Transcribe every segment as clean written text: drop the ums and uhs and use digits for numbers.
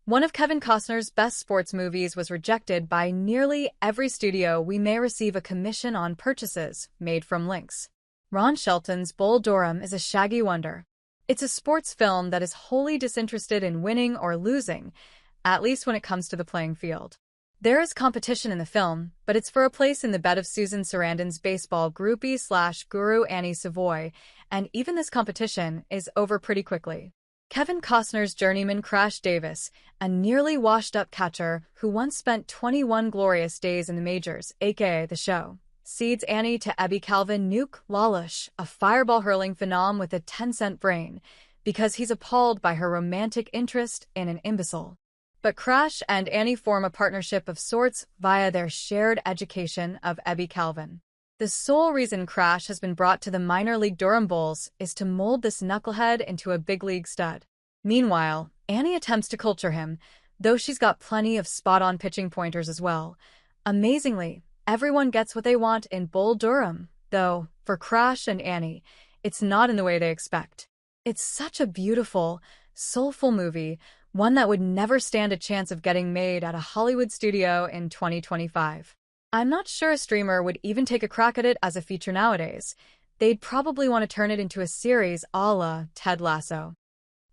One of Kevin Costner's best sports movies was rejected by nearly every studio. We may receive a commission on purchases made from links. Ron Shelton's Bull Durham is a shaggy wonder. It's a sports film that is wholly disinterested in winning or losing, at least when it comes to the playing field. There is competition in the film, but it's for a place in the bed of Susan Sarandon's baseball groupie/guru Annie Savoy, and even this competition is over pretty quickly. Kevin Costner's journeyman Crash Davis, a nearly washed-up catcher who once spent 21 glorious days in the majors, aka the show, cedes Annie to Ebby Calvin Nuke Lalush, a fireball-hurling phenom with a 10-cent brain, because he's appalled by her romantic interest in an imbecile. But Crash and Annie form a partnership of sorts via their shared education of Ebby Calvin. The sole reason Crash has been brought to the minor league Durham Bulls is to mold this knucklehead into a big league stud. Meanwhile, Annie attempts to culture him, though she's got plenty of spot-on pitching pointers as well. Amazingly, everyone gets what they want in Bull Durham, though, for Crash and Annie, it's not in the way they expect. It's such a beautiful, soulful movie, one that would never stand a chance of getting made at a Hollywood studio in 2025. I'm not sure a streamer would even take a crack at it as a feature nowadays. They'd probably want to turn it into a series a la Ted Lasso.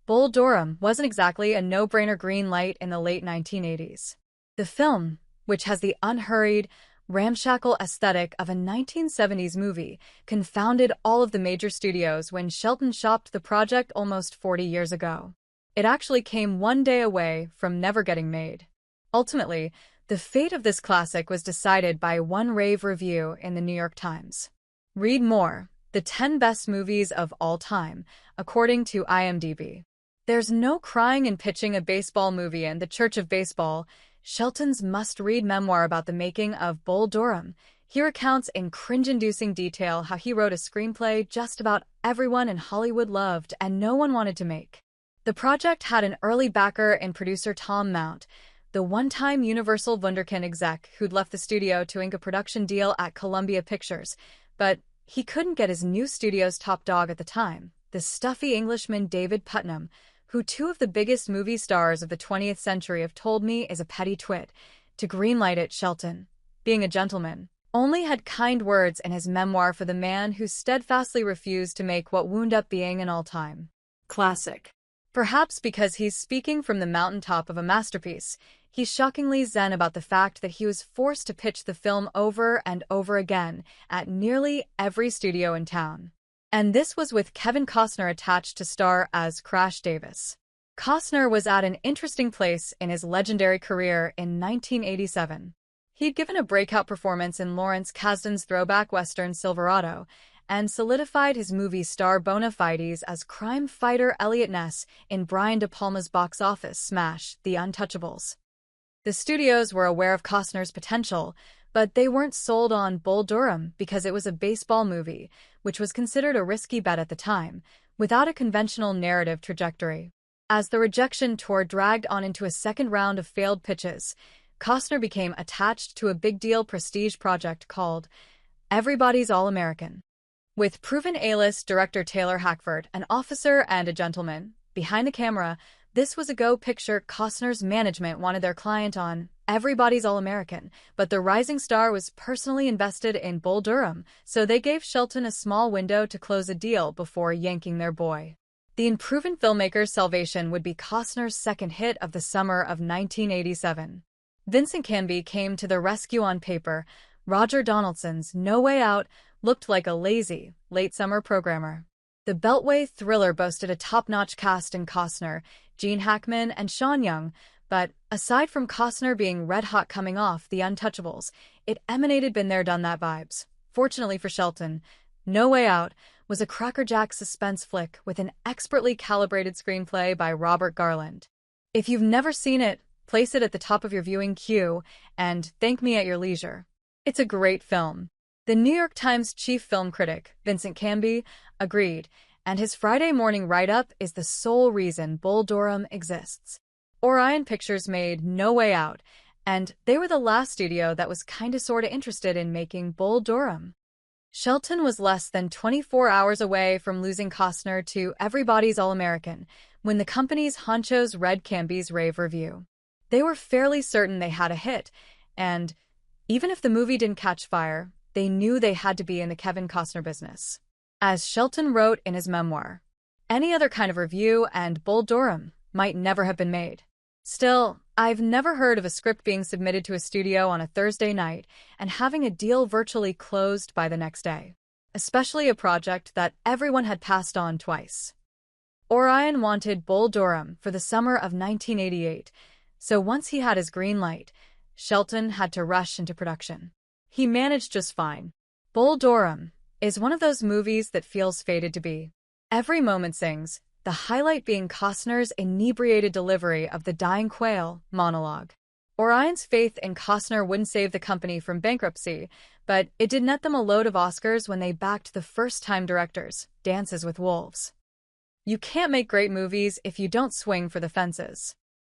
Bull Durham wasn't exactly a no-brainer green light in the late 1980s. The film, which has the unhurried, ramshackle aesthetic of a 1970s movie, confounded all of the major studios when Shelton shopped the project almost 40 years ago. It actually came one day away from never getting made. Ultimately, the fate of this classic was decided by one rave review in the New York Times. Read more: the 10 best movies of all time, according to IMDb. There's no crying in pitching a baseball movie in The Church of Baseball, Shelton's must-read memoir about the making of Bull Durham. He recounts in cringe-inducing detail how he wrote a screenplay just about everyone in Hollywood loved and no one wanted to make. The project had an early backer in producer Tom Mount, the one-time Universal Wunderkind exec who'd left the studio to ink a production deal at Columbia Pictures, but he couldn't get his new studio's top dog at the time, the stuffy Englishman David Putnam, who two of the biggest movie stars of the 20th century have told me is a petty twit, to greenlight it. Shelton, being a gentleman, only had kind words in his memoir for the man who steadfastly refused to make what wound up being an all-time classic. Perhaps because he's speaking from the mountaintop of a masterpiece, he's shockingly zen about the fact that he was forced to pitch the film over and over again at nearly every studio in town. And this was with Kevin Costner attached to star as Crash Davis. Costner was at an interesting place in his legendary career in 1987. He'd given a breakout performance in Lawrence Kasdan's throwback western Silverado, and solidified his movie star bona fides as crime fighter Elliot Ness in Brian De Palma's box office smash, The Untouchables. The studios were aware of Costner's potential, but they weren't sold on Bull Durham because it was a baseball movie, which was considered a risky bet at the time, without a conventional narrative trajectory. As the rejection tour dragged on into a second round of failed pitches, Costner became attached to a big-deal prestige project called Everybody's All-American. With proven A-list director Taylor Hackford, an officer and a gentleman, behind the camera, this was a go picture. Costner's management wanted their client on Everybody's All-American, but the rising star was personally invested in Bull Durham, so they gave Shelton a small window to close a deal before yanking their boy. The unproven filmmaker's salvation would be Costner's second hit of the summer of 1987. Vincent Canby came to the rescue on paper. Roger Donaldson's No Way Out looked like a lazy, late-summer programmer. The Beltway thriller boasted a top-notch cast in Costner, Gene Hackman, and Sean Young, but aside from Costner being red-hot coming off The Untouchables, it emanated been there done that vibes. Fortunately for Shelton, No Way Out was a crackerjack suspense flick with an expertly calibrated screenplay by Robert Garland. If you've never seen it, place it at the top of your viewing queue and thank me at your leisure. It's a great film. The New York Times chief film critic, Vincent Canby, agreed, and his Friday morning write-up is the sole reason Bull Durham exists. Orion Pictures made No Way Out, and they were the last studio that was kinda sorta interested in making Bull Durham. Shelton was less than 24 hours away from losing Costner to Everybody's All-American, when the company's honchos read Canby's rave review. They were fairly certain they had a hit, and even if the movie didn't catch fire, they knew they had to be in the Kevin Costner business. As Shelton wrote in his memoir, any other kind of review and Bull Durham might never have been made. Still, I've never heard of a script being submitted to a studio on a Thursday night and having a deal virtually closed by the next day, especially a project that everyone had passed on twice. Orion wanted Bull Durham for the summer of 1988, so once he had his green light, Shelton had to rush into production. He managed just fine. Bull Durham is one of those movies that feels fated to be. Every moment sings, the highlight being Costner's inebriated delivery of the dying quail monologue. Orion's faith in Costner wouldn't save the company from bankruptcy, but it did net them a load of Oscars when they backed the first-time directors, Dances with Wolves. You can't make great movies if you don't swing for the fences.